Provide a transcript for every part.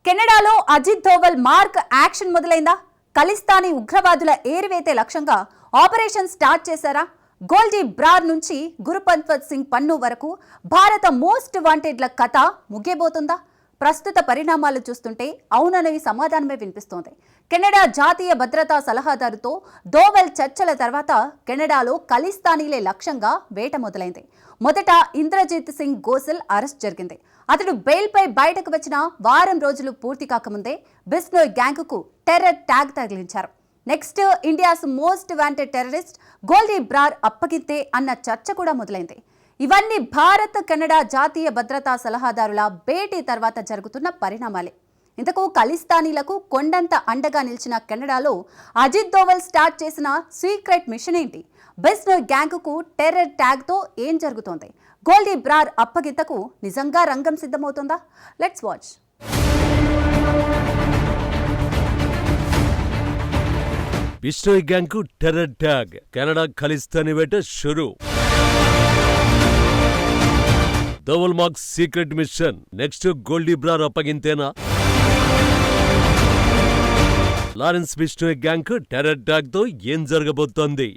కెనడాలో Ajit Doval mark action మొదలైందా? Khalistani ఉగ్రవాదుల ఏరివేతే లక్ష్యంగా ఆపరేషన్ స్టార్ట్ చేశారా? గోల్డీ బ్రార్ నుంచి గురుపంత్వత్ సింగ్ పన్ను వరకు భారత మోస్ట్ వాంటెడ్ల కథ ముగియబోతుందా? ప్రస్తుత పరిణామాలు చూస్తుంటే అవుననేవి సమాధానమే వినిపిస్తోంది. కెనడా జాతీయ భద్రతా సలహాదారుతో దోవల్ చర్చల తర్వాత కెనడాలో ఖలిస్తానీలే లక్ష్యంగా వేట మొదలైంది. మొదట ఇంద్రజిత్ సింగ్ గోసల్ అరెస్ట్ జరిగింది. అతడు బెయిల్పై బయటకు వచ్చిన వారం రోజులు పూర్తి కాకముందే బిష్నోయ్ గ్యాంగ్కు టెర్రర్ ట్యాగ్ తగిలించారు. Next India's most wanted terrorist Goldy Brar అప్పగితే అన్న చర్చ కూడా మొదలైంది. ఇవన్నీ భారత్ కెనడా జాతీయ భద్రతా సలహాదారుల భేటీ తర్వాత జరుగుతున్న పరిణామాలే. ఇంతకు ఖలిస్తానీలకు కొండంత అండగా నిలిచిన కెనడాలో అజిత్ దోవల్ స్టార్ట్ చేసిన సీక్రెట్ మిషన్ ఏంటి? బిష్నోయ్ గ్యాంగ్కు టెర్రర్ ట్యాగ్తో ఏం జరుగుతోంది? గోల్డీ బ్రార్ అప్పగితకు నిజంగా రంగం సిద్ధమవుతుందా? Let's watch. బిష్నోయ్ గ్యాంగ్కు టెర్రర్ ట్యాగ్, కెనడా ఖలిస్తానీ వేట షురూ. Doval mark secret mission, next Goldy Brar అప్పగింతేనా? లారెన్స్ బిష్నోయ్ గ్యాంగ్కు టెర్రర్ ట్యాగ్తో ఏం జరగబోతోంది?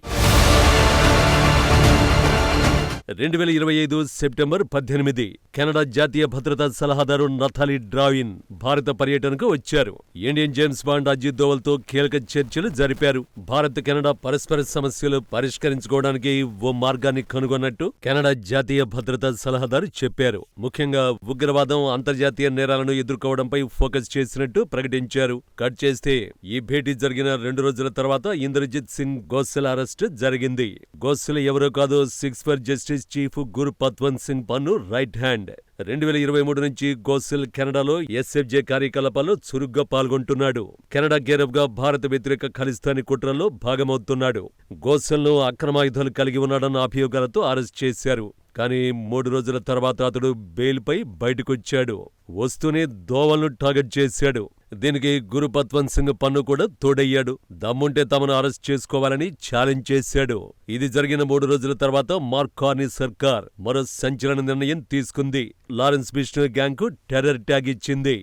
2025 సెప్టెంబర్ 18 కెనడా జాతీయ భద్రతా సలహాదారు నతాలీ డ్రావిన్ భారత పర్యటనకు వచ్చారు. ఇండియన్ జేమ్స్ బాండ్ అజిత్ దోవల్తో కీలక చర్చలు జరిపారు. భారత్ కెనడా పరస్పర సమస్యలు పరిష్కరించుకోవడానికి ఓ మార్గాన్ని కనుగొన్నట్టు కెనడా జాతీయ భద్రతా సలహాదారు చెప్పారు. ముఖ్యంగా ఉగ్రవాదం, అంతర్జాతీయ నేరాలను ఎదుర్కోవడంపై ఫోకస్ చేసినట్టు ప్రకటించారు. కట్ చేస్తే ఈ భేటీ జరిగిన 2 రోజుల తర్వాత ఇంద్రజిత్ సింగ్ గోసల్ అరెస్ట్ జరిగింది. గోసల్ ఎవరో కాదు, 6 ఫర్ జస్టిస్ చీఫ్ గురుపంత్వత్ సింగ్ పన్ను రైట్ హ్యాండ్. 2023 నుంచి గోసల్ కెనడాలో ఎస్ఎఫ్జే కార్యకలాపాల్లో చురుగ్గా పాల్గొంటున్నాడు. కెనడా గేరఫ్ గా భారత వ్యతిరేక ఖలిస్తానీ కుట్రల్లో భాగమవుతున్నాడు. గోసల్ను అక్రమాయుధాలు కలిగి ఉన్నాడన్న అభియోగాలతో అరెస్ట్ చేశారు. కానీ 3 రోజుల తర్వాత అతడు బెయిల్పై బయటకొచ్చాడు. వస్తూనే దోవల్ను టార్గెట్ చేశాడు. దీనికి గురుపంత్వత్ సింగ్ పన్ను కూడా తోడయ్యాడు. దమ్ముంటే తమను అరెస్ట్ చేసుకోవాలని ఛాలెంజ్ చేశాడు. ఇది జరిగిన 3 రోజుల తర్వాత మార్క్ కార్నీ సర్కార్ మరో సంచలన నిర్ణయం తీసుకుంది. లారెన్స్ బిష్నోయ్ గ్యాంగ్కు టెర్రర్ ట్యాగ్ ఇచ్చింది.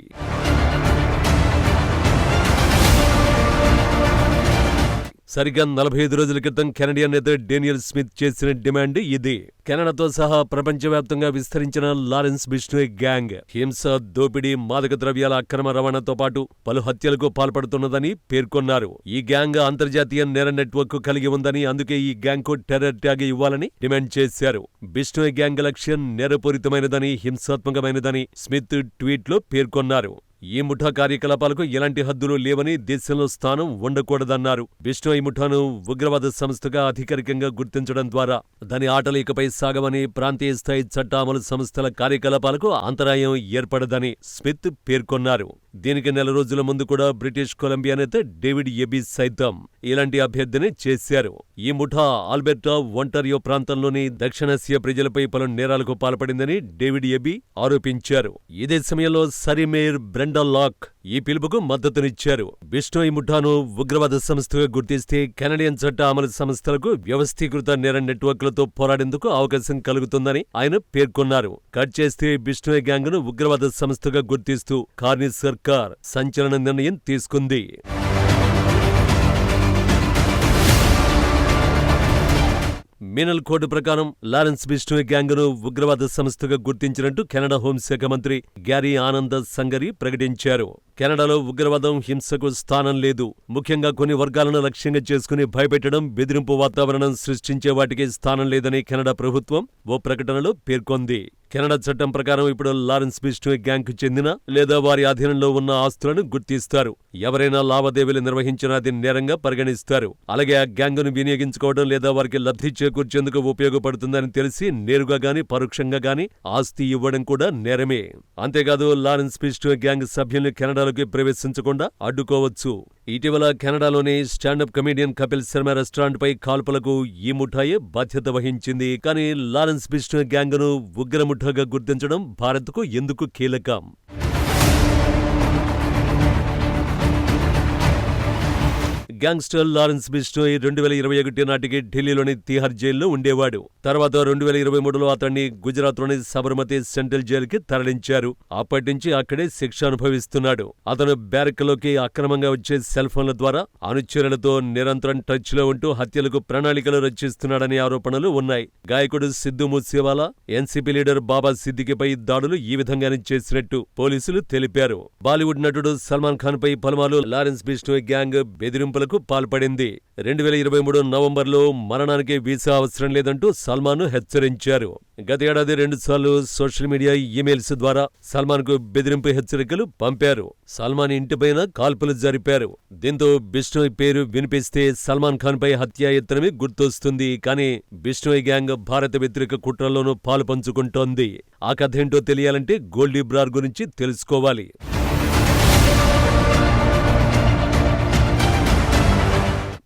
సరిగ్గా 45 రోజుల క్రితం కెనడియన్ నేత డేనియల్ స్మిత్ చేసిన డిమాండ్ ఇది. కెనడాతో సహా ప్రపంచవ్యాప్తంగా విస్తరించిన లారెన్స్ బిష్నోయ్ గ్యాంగ్ హింస, దోపిడీ, మాదక ద్రవ్యాల అక్రమ రవాణాతో పాటు పలు హత్యలకు పాల్పడుతున్నదని పేర్కొన్నారు. ఈ గ్యాంగ్ అంతర్జాతీయ నేర నెట్వర్క్ కలిగి ఉందని, అందుకే ఈ గ్యాంగ్కు టెర్రర్ ట్యాగ్ ఇవ్వాలని డిమాండ్ చేశారు. బిష్నోయ్ గ్యాంగ్ లక్ష్యం నేరపూరితమైనదని, హింసాత్మకమైనదని స్మిత్ ట్వీట్లో పేర్కొన్నారు. ఈ ముఠా కార్యకలాపాలకు ఎలాంటి హద్దులు లేవని, దేశంలో స్థానం ఉండకూడదన్నారు. బిష్నోయ్ ముఠాను ఉగ్రవాద సంస్థగా అధికారికంగా గుర్తించడం ద్వారా దాని ఆటలు ఇకపై సాగవని, ప్రాంతీయ స్థాయి చట్ట అమలు సంస్థల కార్యకలాపాలకు అంతరాయం ఏర్పడదని స్మిత్ పేర్కొన్నారు. దీనికి 4 రోజుల ముందు కూడా బ్రిటిష్ కొలంబియా నేత డేవిడ్ ఎబీ సైతం ఇలాంటి అభ్యర్థనే చేశారు. ఈ ముఠా ఆల్బెర్టా, ఒంటారియో ప్రాంతంలోని దక్షిణాసియా ప్రజలపై పలు నేరాలకు పాల్పడిందని డేవిడ్ ఎబీ ఆరోపించారు. ఇదే సమయంలో సరిమేర్ బ్రెండా లాక్ ఈ పిలుపుకు మద్దతునిచ్చారు. బిష్నోయ్ ముఠాను ఉగ్రవాద సంస్థగా గుర్తిస్తే కెనడియన్ చట్ట అమలు సంస్థలకు వ్యవస్థీకృత నేర నెట్వర్క్లతో పోరాడేందుకు అవకాశం కలుగుతుందని ఆయన పేర్కొన్నారు. కట్ చేస్తే బిష్నోయ్ గ్యాంగ్ను ఉగ్రవాద సంస్థగా గుర్తిస్తూ కార్నీ సర్కార్ సంచలన నిర్ణయం తీసుకుంది. మినల్ కోడ్ ప్రకారం లారెన్స్ బిష్నోయ్ గ్యాంగ్ను ఉగ్రవాద సంస్థగా గుర్తించినట్టు కెనడా హోంశాఖ మంత్రి గ్యారీ ఆనంద్ సంగరి ప్రకటించారు. కెనడాలో ఉగ్రవాదం, హింసకు స్థానం లేదు. ముఖ్యంగా కొన్ని వర్గాలను లక్ష్యంగా చేసుకుని భయపెట్టడం, బెదిరింపు వాతావరణం సృష్టించే వాటికి స్థానం లేదని కెనడా ప్రభుత్వం ఓ ప్రకటనలో పేర్కొంది. కెనడా చట్టం ప్రకారం ఇప్పుడు లారెన్స్ బిష్నోయ్ గ్యాంగ్కు చెందిన లేదా వారి అధీనంలో ఉన్న ఆస్తులను గుర్తిస్తారు. ఎవరైనా లావాదేవీలు నిర్వహించినా అది నేరంగా పరిగణిస్తారు. అలాగే ఆ గ్యాంగ్ను వినియోగించుకోవడం లేదా వారికి లబ్ధి చేకూర్చేందుకు ఉపయోగపడుతుందని తెలిసి నేరుగా గాని పరోక్షంగా గాని ఆస్తి ఇవ్వడం కూడా నేరమే. అంతేకాదు, లారెన్స్ బిష్నోయ్ గ్యాంగ్ సభ్యుల్ని కెనడాలోకి ప్రవేశించకుండా అడ్డుకోవచ్చు. ఇటీవల కెనడాలోని స్టాండప్ కమెడియన్ కపిల్ శర్మ రెస్టారెంట్పై కాల్పులకు ఈ ముఠాయే బాధ్యత వహించింది. కానీ లారెన్స్ బిష్నోయ్ గ్యాంగ్ను ఉగ్ర ముఠాగా గుర్తించడం భారత్కు ఎందుకు కీలకం? గ్యాంగ్స్టర్ లారెన్స్ బిష్నోయ్ 2021 నాటికి ఢిల్లీలోని తిహార్ జైల్లో ఉండేవాడు. తర్వాత 2023లో అతన్ని గుజరాత్లోని సబర్మతి సెంట్రల్ జైలుకి తరలించారు. అప్పటి నుంచి అక్కడే శిక్ష అనుభవిస్తున్నాడు. అతను బ్యారక్లోకి అక్రమంగా వచ్చే సెల్ ఫోన్ల ద్వారా అనుచరులతో నిరంతరం టచ్ లో ఉంటూ హత్యలకు ప్రణాళికలు రచిస్తున్నాడనే ఆరోపణలు ఉన్నాయి. గాయకుడు సిద్ధు మూసేవాలా, ఎన్సీపీ లీడర్ బాబా సిద్దికీపై దాడులు ఈ విధంగానే చేసినట్టు పోలీసులు తెలిపారు. బాలీవుడ్ నటుడు సల్మాన్ ఖాన్ పై పలుమార్లు లారెన్స్ బిష్నోయ్ గ్యాంగ్ బెదిరింపులకు పాల్పడింది. 2023 నవంబర్లో మరణానికి వీసా అవసరం లేదంటూ సల్మాన్ హెచ్చరించారు. గతేడాది 2 సార్లు సోషల్ మీడియా ఈమెయిల్స్ ద్వారా సల్మాన్ కు బెదిరింపు హెచ్చరికలు పంపారు. సల్మాన్ ఇంటిపైన కాల్పులు జరిపారు. దీంతో బిష్నోయ్ పేరు వినిపిస్తే సల్మాన్ ఖాన్ పై హత్యాయత్నమే గుర్తొస్తుంది. కానీ బిష్నోయ్ గ్యాంగ్ భారత వ్యతిరేక కుట్రల్లోనూ పాలు పంచుకుంటోంది. ఆ కథేంటో తెలియాలంటే గోల్డీ బ్రార్ గురించి తెలుసుకోవాలి.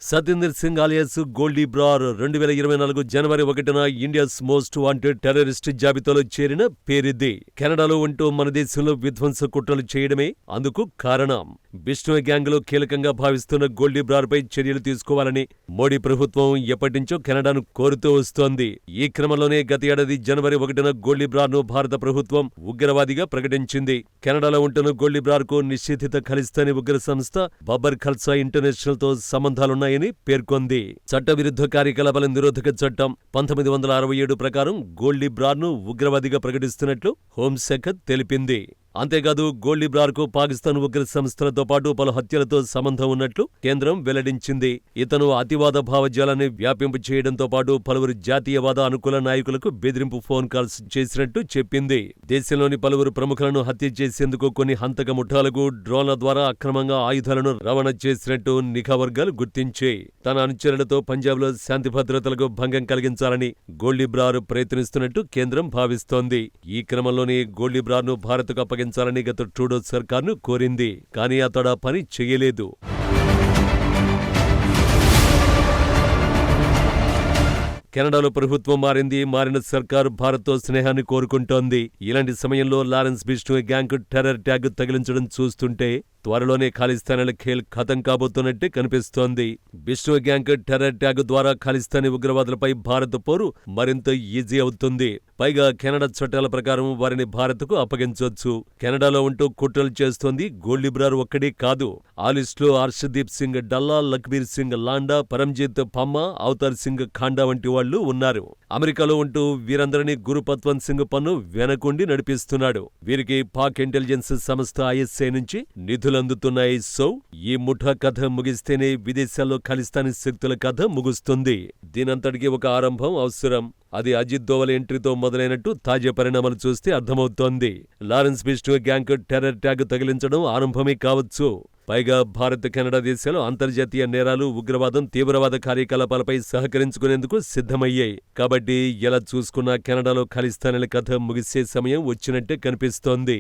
సతీందర్ సింగ్ ఆలియాస్ గోల్డీ బ్రార్ 2024 జనవరి 1న ఇండియాస్ మోస్ట్ వాంటెడ్ టెర్రరిస్ట్ జాబితాలో చేరిన పేరిది. కెనడాలో ఉంటూ మన దేశంలో విధ్వంస కుట్రలు చేయడమే అందుకు కారణం. బిష్నోయ్ గ్యాంగ్ లో కీలకంగా భావిస్తున్న గోల్డీ బ్రార్ పై చర్యలు తీసుకోవాలని మోడీ ప్రభుత్వం ఎప్పటినుంచో కెనడాను కోరుతూ వస్తోంది. ఈ క్రమంలోనే గత ఏడాది జనవరి 1న గోల్డీ బ్రార్ ను భారత ప్రభుత్వం ఉగ్రవాదిగా ప్రకటించింది. కెనడాలో ఉంటున్న గోల్డీ బ్రార్ కు నిషేధిత ఖలిస్తానీ ఉగ్ర సంస్థ బబర్ ఖల్సా ఇంటర్నేషనల్ తో సంబంధాలున్నాయని పేర్కొంది. చట్టవిరుద్ధ కార్యకలాపాల నిరోధక చట్టం 1967 ప్రకారం గోల్డీ బ్రార్ ను ఉగ్రవాదిగా ప్రకటిస్తున్నట్లు హోంశాఖ తెలిపింది. అంతేకాదు గోల్డీ బ్రార్ కు పాకిస్తాన్ ఉగ్ర సంస్థలతో పాటు పలు హత్యలతో సంబంధం ఉన్నట్లు కేంద్రం వెల్లడించింది. ఇతను అతివాద భావజాలాన్ని వ్యాపింపు చేయడంతో పాటు పలువురు జాతీయవాద అనుకూల నాయకులకు బెదిరింపు ఫోన్ కాల్స్ చేసినట్టు చెప్పింది. దేశంలోని పలువురు ప్రముఖులను హత్య చేసేందుకు కొన్ని హంతక ముఠాలకు డ్రోన్ల ద్వారా అక్రమంగా ఆయుధాలను రవాణా చేసినట్టు నిఘా వర్గాలు గుర్తించాయి. తన అనుచరులతో పంజాబ్లో శాంతి భద్రతలకు భంగం కలిగించాలని గోల్డీ బ్రార్ ప్రయత్నిస్తున్నట్టు కేంద్రం భావిస్తోంది. ఈ క్రమంలోనే గోల్డీ బ్రార్ ను భారత్కు అప్పగించాలని గత ట్రూడో సర్కార్ను కోరింది. కానీ అతడు ఆ పని చేయలేదు. కెనడాలో ప్రభుత్వం మారింది. మారిన సర్కారు భారత్తో స్నేహాన్ని కోరుకుంటోంది. ఇలాంటి సమయంలో Lawrence Bishnoi gang terror tag తగిలించడం చూస్తుంటే త్వరలోనే ఖాళిస్తానీల ఖేల్ ఖతం కాబోతున్నట్టే కనిపిస్తోంది. బిష్నోయ్ గ్యాంగ్ టెర్రర్ ట్యాగ్ ద్వారా ఖాళిస్తానీ ఉగ్రవాదులపై భారత్ పోరు మరింత ఈజీ అవుతుంది. పైగా కెనడా చట్టాల ప్రకారం వారిని భారత్కు అప్పగించొచ్చు. కెనడాలో ఉంటూ కుట్రలు చేస్తోంది గోల్డీ బ్రార్ ఒక్కడే కాదు. ఆ లిస్టులో హర్షదీప్ సింగ్ డల్లా, లఖ్బీర్ సింగ్ లాండా, పరంజిత్ పమ్మా, అవతార్ సింగ్ ఖాండా వంటి వాళ్లు ఉన్నారు. అమెరికాలో ఉంటూ వీరందరినీ గురుపత్వంత్ సింగ్ పన్ను వెనకుండి నడిపిస్తున్నాడు. వీరికి పాక్ ఇంటెలిజెన్స్ సంస్థ ISI నుంచి నిధులందుతున్నాయి. సో ఈ ముఠా కథ ముగిస్తేనే విదేశాల్లో ఖలిస్తానీ శక్తుల కథ ముగుస్తుంది. దీనంతటికీ ఒక ఆరంభం అవసరం. అది అజిత్ దోవల్ ఎంట్రీతో మొదలైనట్టు తాజా పరిణామాలు చూస్తే అర్థమవుతోంది. Lawrence Bishnoi gang terror tag తగిలించడం ఆరంభమే కావచ్చు. పైగా భారత్, కెనడా దేశాలు అంతర్జాతీయ నేరాలు, ఉగ్రవాదం, తీవ్రవాద కార్యకలాపాలపై సహకరించుకునేందుకు సిద్ధమయ్యాయి. కాబట్టి ఎలా చూసుకున్నా కెనడాలో ఖలిస్తానీల కథ ముగిసే సమయం వచ్చినట్టే కనిపిస్తోంది.